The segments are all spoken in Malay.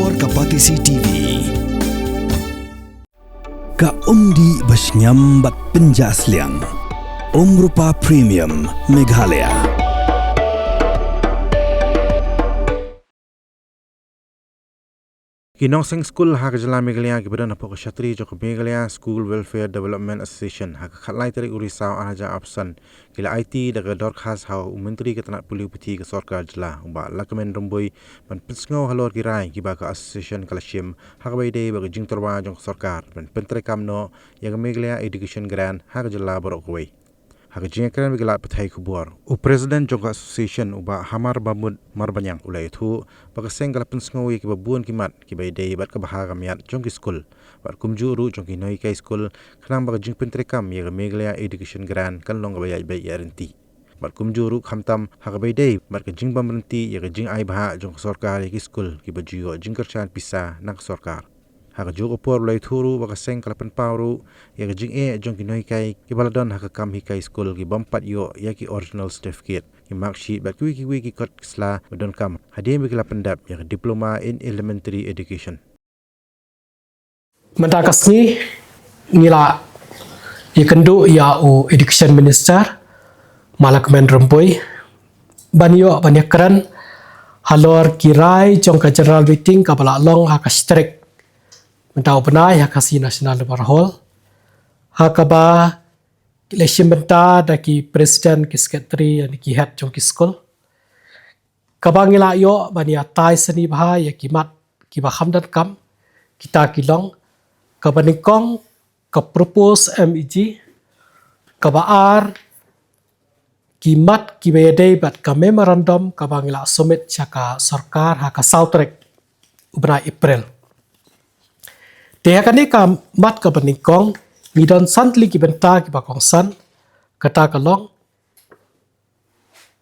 Halor Kapatisi TV. Ka undi basnyam bat penjasliang. Rupa Premium Meghalaya. Kinong Sing School hak jala Meghalaya kibadan apok Shatri jok Meghalaya School Welfare Development Association hak khatlai tarik urisau anaja absan kila IT daga dorkhas hau menteri ketanat puli putih ke sorkar jala umba lakamen romboy ban pensngau halor kirai kiba ka association kalashim hak baide bagi jing torwa jong sorkar ban pentrekam no yang Meghalaya Education Grant hak jala borok kuai hak jing kran Meghalaya petai kubur u president jong association uba hamar bamud marbanyang ulai thu bakaseng kala pensngau kiba buan kimat kiba day bat ka bahaga miat jong ki school bat kumjuru jong ki noi kai school khnang bag jing pentrekam ya Meghalaya Education Grant kan long bayai bai yaranti bat kumjuru khamtam hak bai day bat ka jing bamrenti ya jing ai baha jong sarkar ki school ki bajiyo jing kerchan pisa nak sarkar hak jogo por lai thuru bakaseng kala pen pawru ya jing jong ki noi kai ki baladon hak kam hi kai school ki bampat yo ya ki original certificate ki mark sheet bat ki kot sla badon kam hadiah bagi pendap ya diploma in elementary education Mentakas ni ngila ikendu ya u education minister malak men rempoi banyo banyakran halor kirai jong ka general meeting ka bala long hak strike mentau penai hak si national barhol hak ba election benta daki presiden ki secretary and ki head jong ki school kabangila yo bania tai seni bah ya kimat ki ba hamdan kam kita kilong kabanikong ka propose MEG kabaar kimat kibede bat ka memorandum kabangila summit chaka sarkar ha ka sautrek ubra April tehakani ka mat kabanikong midon santli ki benta ki bakong san kata kalong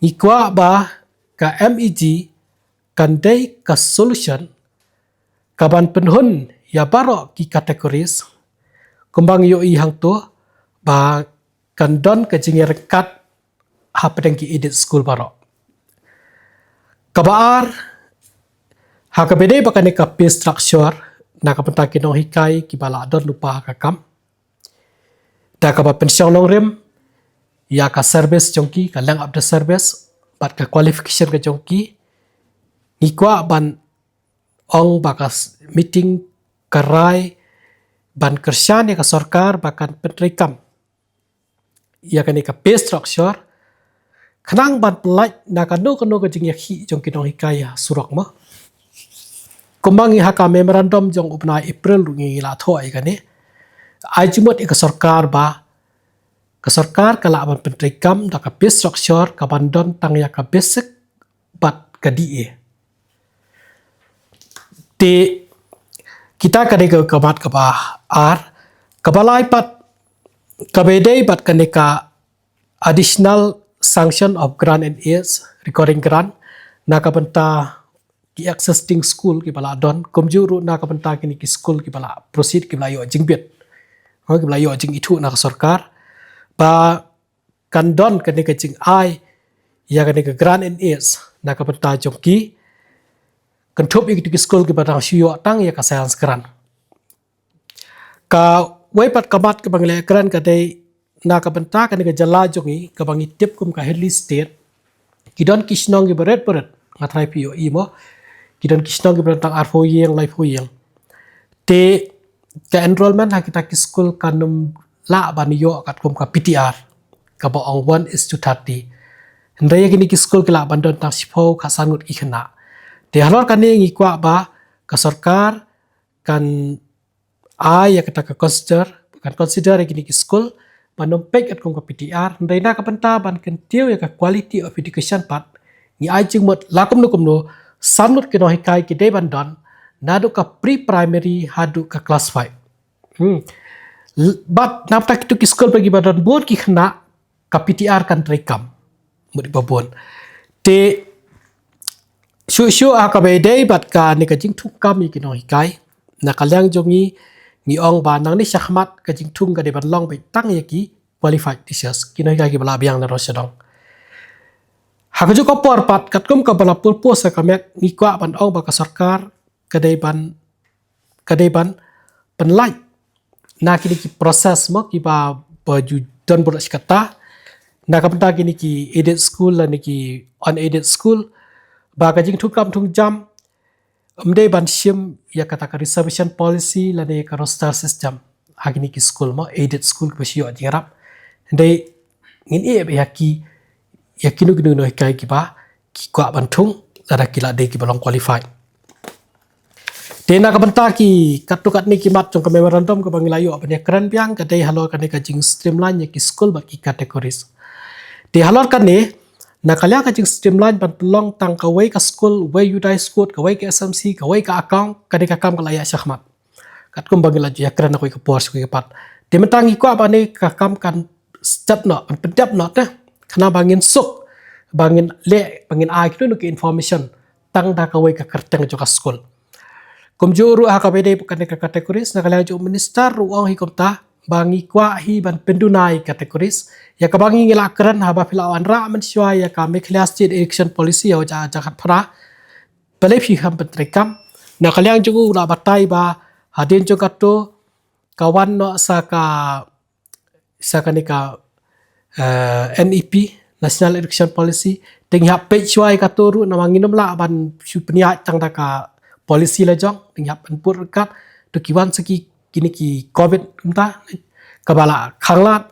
ikwa ba ka MEG kandai ka solution kaban penhun ya barok ki kategoris kumbang yo i hang tu ba kandon ka jingir kat hapedeng ki edit school barok kabar hakabede bakane ka pay structure na kapenta kinong hikai ki bala don lupa kakam da ka ba pension long rem ya ka service jongki ka lang up the service bat ka qualification ka jongki ikwa ban ong bakas meeting karai ban kersan ya ka sarkar bakan pentrekam ya kan ka pay structure khnang ban pelaj na ka no ka jing yakhi jong kinong hikaya surak ma kumbang ha ka memorandum jong upna April ngi la thoi ka ni ai jumot ka sarkar ba ka sarkar kala ban pentrekam da ka pay structure ka bandon tang ya ka basic bat ka DA te kita kade ke kamat ke bah ar kabalai pat kabedei bat kaneka additional sanction of grant and aids recording grant na kabenta ki existing school ki bala don komjuru na kabenta kini ki school ki bala proceed ki bala yo jingbet ki bala yo jing itu na sarkar ba kandon kaneka jing ai ya kaneka grant and aids na kabenta jongki kentup ik di school ki batang siyo tang ya kasayan sekeran ka wepat kamat ke bangle ekran ka dei na ka benta ka ni jala jongi ka bangi tip kum ka Henley state kidon kisnong ki beret ngatrai pio imo kidon kisnong ki bentang arfo yang life yang te ka enrollment ha kita ki school kanum la baniyo kat kum ka PTR ka baong 1:30 ndaya kini ki school ki la bandon tang sipo ka sangut ikhna di halor kan ni ngikwa ba ka sarkar kan ai ya kita ka consider gini ki school panompek at kong ka PTR ndai na ka penta ban kentiu ya ka quality of education pat ni ai jing mot lakum no sanut ke no hikai ki de bandon nadu ka pre primary hadu ka class 5 but napta ki ki school bagi bandon buat ki khna ka PTR kan rekam mudi babon te Shu akabedei bat ka ni ka jing thuk kam ki no hikai na kalyang jongi ni ong ba nang ni syahmat ka jing thung ka de ban long bai tang ya ki qualified teachers ki no hikai ki bala biang na ro sedong hak ju ko por pat kat kum ka bala pulpo sa kamek ni kwa ban ong ba ka sarkar kadai ban penlai na kini ki proses mo ki ba baju don budak kata na ka penta kini ki aided school la ki unaided school ba ka jing thukam thung jam umdei ban shim ya kata ka reservation policy la ka roster system agini ki school mo aided school ko sio jingrap dei ngin ya kinu kinu no kai ki ba ki kwa ban thung la kila dei ki balong qualified Tena kabenta ki katukat ni kimat trong memorandum ko bangilayo apanya keren piang kadai halor kan ka jing streamline ya ki school ba ki categories. Di halor kan ni nakalya ka jing streamline ban pelong tang ka wei ka school, wei udai school, ka wei ka SMC, ka wei ka account, kadai ka kam ka laya syahmat. Kat kum bangilayo ya keren aku ka pors ko pat. Di mentangi ko apa ni ka kam kan step no an pendap no teh kena bangin suk bangin le bangin ai tu ki information tang da ka wei ka kerteng jo ka school. Kumjuru HKPD bukan kategoris nak kalian jauh minister ruang hikomta bangi kwa hi ban pendunai kategoris ya kabangi ngilakran haba filawan ra mensyua ya kami kelas state election policy ya jahat pra balai piham pentrekam nak kalian jauh la batai ba hadin jo kato kawan no saka nika NEP National Election Policy tenghap pechwai kato ru namanginum la ban supniat tang daka polisi la jong tinghap anpur kat to kiwan seki kini ki covid umta kabala khanglat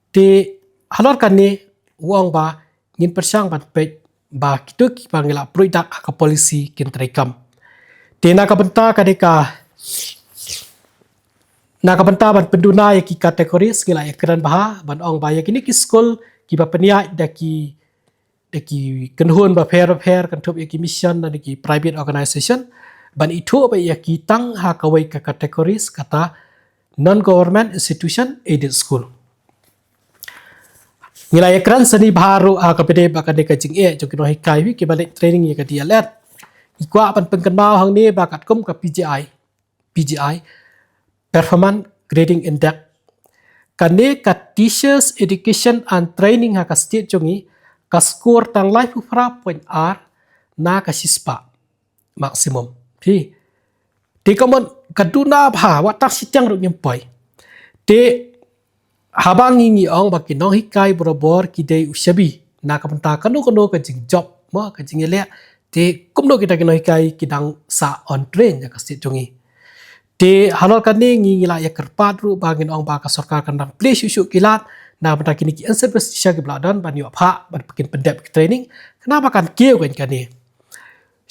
te halor kan ni wong ba ngin persang ban pe ba kitu ki pangila produk ka polisi kin trekam te na ka benta kadeka na ka benta ban penduna ki kategori skila ekran bah ban ong ba ya kini ki school ki ba penia daki kenhun ba fair kan thup ki mission na ki private organization ban itu apa ya kitang ha kawai ka kategoris kata non government institution aided school nilai ekran seni baru KPD bakan de kajing joki no hikai wi ke balik training ya ka dia let ikwa pan pengkenal hang ni bakat kum ka PGI performance grading index kane ka teachers education and training ha ka state jongi ka score tang life fra point r na ka sispa maksimum Di kaman kaduna bha watak sityang ru nyempai. Te habang ngi ong baki nong hikai borobor kidei usyabi na kapenta kanu ka jing job mo ka jing ele te kumno kita kino hikai kidang sa on train ya kasit jongi. Te halol kan ni ngi la ya kerpat ru bangin ong ba ka sarkar kandang place isu kilat na benda kini ki service sya ki bladan ban yo pha ban pekin pendep training kenapa kan keu kan ni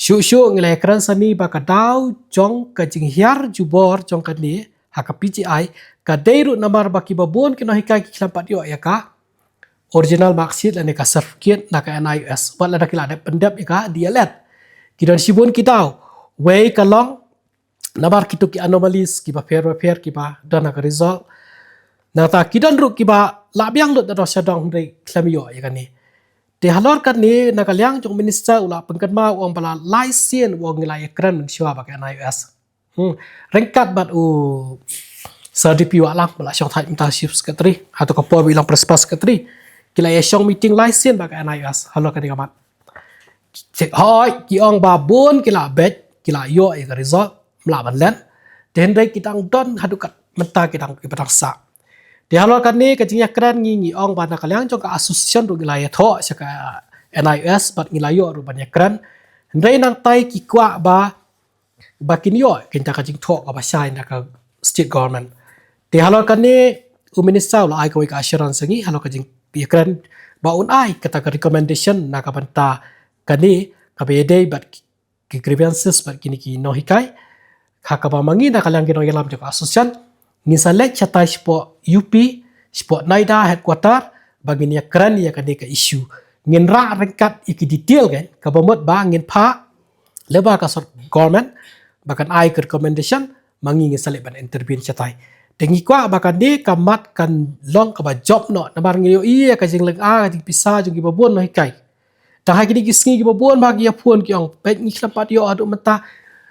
Syuk ngilai keran sani baka dau jong ka jing hiar jubor jong ka ni haka PGI ka deiru namar baki babon kino hikai ki klampat yo ya ka original marksheet ane ka certificate na ka NIS wala da kila ada pendap ya ka dia let kidon sibun kitau wei kalong namar kitu ki anomalies ki ba fair ki ba dana ka result na ta kidon ru ki ba labyang lut da syadong dei klamio ya ka ni Di halor kan ni nakaliang jong minister ula pengkenma uang bala license uang nilai keren mensyua pakai NIS. Rengkat bat serdipi walang bala syong thai internship sekretari atau kapua bilang prespas sekretari. Kila ya syong meeting license pakai NIS. Halor kan ni kamat. Cek hoi kiong babun kila bet kila yo ya result melaban len. Dendai kita don hadukat mentah kita kipatang sa. Di halor kan ni kajingnya keren ngi ong bana kaliang jong ka association ru gilaya tho saka NIS bat gilayo ru banyak keren ndai nang tai ki kwa ba kinyo kinta kajing tho ka ba shine ka state government di halor kan ni minister la ai ka assurance ngi halor kajing pi keren ba un ai kata ka recommendation na ka banta kani ka bede bat ki grievances bat kini ki no hikai ka ba mangi na kaliang gino yalam jong association Misalnya catai sport UP, sport Naida headquarter bagi ni keren ya kan ka isu. Ngin ra rengkat iki detail kan, kabamot ba ngin pa leba ka sort government bahkan ai ke recommendation mangi ngi sale ban intervene catai. Dengi kwa bahkan ni kamat kan long ka ba job no na bar ngi iya ka jing leng a jing pisa jing babon no hikai. Dah ha kini gisngi babon bagi ya pun ki ong pet ngi klampat yo adu menta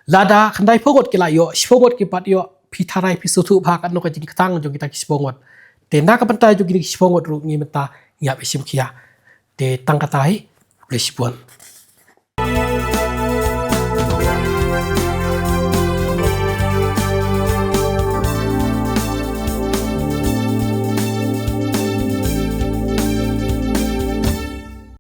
lada khandai fogot ki la yo, fogot ki pat yo Pitarai pisutu bakat no kajing ketang jong kita kispongot. Te na kapentai jong kita kispongot ru ngi menta ngiap isim kia. Te tang katai lesipon.